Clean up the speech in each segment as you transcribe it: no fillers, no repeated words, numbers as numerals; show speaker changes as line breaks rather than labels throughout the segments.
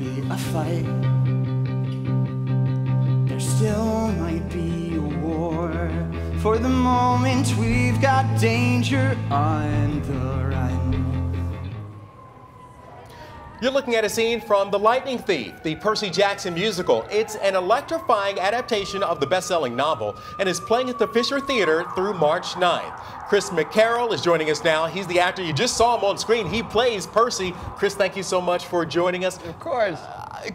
be a fight. There still might be a war. For the moment, we've got danger on the run.
You're looking at a scene from The Lightning Thief, the Percy Jackson Musical. It's an electrifying adaptation of the best-selling novel and is playing at the Fisher Theater through March 9th. Chris McCarroll is joining us now. He's the actor. You just saw him on screen. He plays Percy. Chris, thank you so much for joining us.
Of course.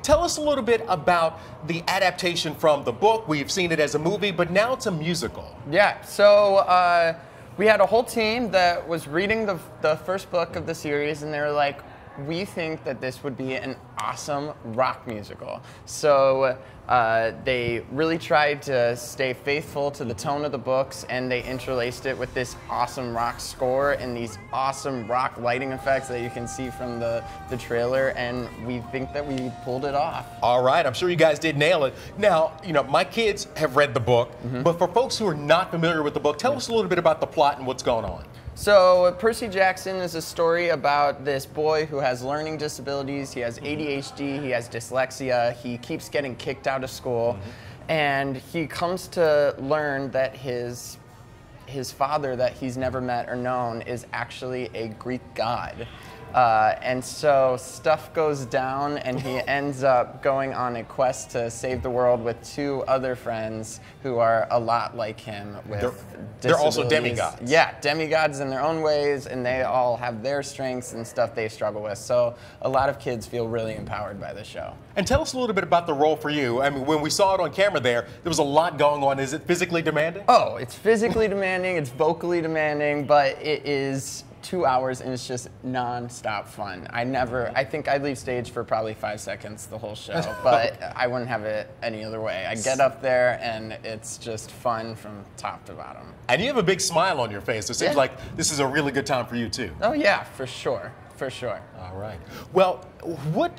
Tell us a little bit about the adaptation from the book. We've seen it as a movie, but now it's a musical.
Yeah, so we had a whole team that was reading the first book of the series, and they were like, we think that this would be an awesome rock musical. So they really tried to stay faithful to the tone of the books, and they interlaced it with this awesome rock score and these awesome rock lighting effects that you can see from the trailer, and we think that we pulled it off.
All right, I'm sure you guys did nail it. Now, you know, my kids have read the book, but for folks who are not familiar with the book, tell us a little bit about the plot and what's going on.
So Percy Jackson is a story about this boy who has learning disabilities. He has ADHD, he has dyslexia, he keeps getting kicked out of school, and he comes to learn that his father that he's never met or known is actually a Greek god. And so stuff goes down, and he ends up going on a quest to save the world with two other friends who are a lot like him with
They're also
disabilities.
demigods.
Yeah, demigods in their own ways, and they all have their strengths and stuff they struggle with. So a lot of kids feel really empowered by the show.
And tell us a little bit about the role for you. I mean, when we saw it on camera there was a lot going on. Is it physically demanding?
Oh, it's physically demanding, it's vocally demanding, but it is 2 hours, and it's just non-stop fun. I think I'd leave stage for probably 5 seconds the whole show, but I wouldn't have it any other way. I get up there, and it's just fun from top to bottom.
And you have a big smile on your face. It seems like this is a really good time for you, too.
Oh, yeah, for sure. For sure.
All right. Well,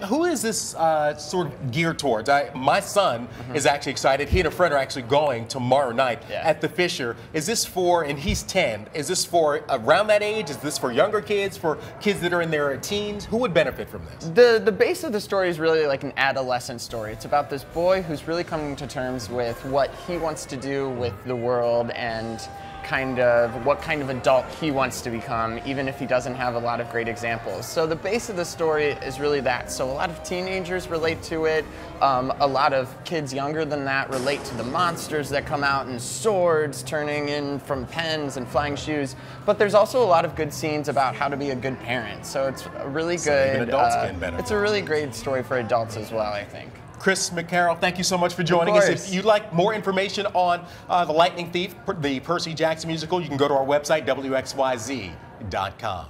who is this sort of geared towards? My son is actually excited. He and a friend are actually going tomorrow night at the Fisher. Is this for, and he's 10, is this for around that age? Is this for younger kids, for kids that are in their teens? Who would benefit from this?
The base of the story is really like an adolescent story. It's about this boy who's really coming to terms with what he wants to do with the world and what kind of adult he wants to become, even if he doesn't have a lot of great examples. So the base of the story is really that. So a lot of teenagers relate to it. A lot of kids younger than that relate to the monsters that come out and swords turning in from pens and flying shoes. But there's also a lot of good scenes about how to be a good parent. So it's a really good.
Even adults can benefit.
It's a really great story for adults as well, I think.
Chris McCarroll, thank you so much for joining us. If you'd like more information on The Lightning Thief, the Percy Jackson Musical, you can go to our website, WXYZ.com.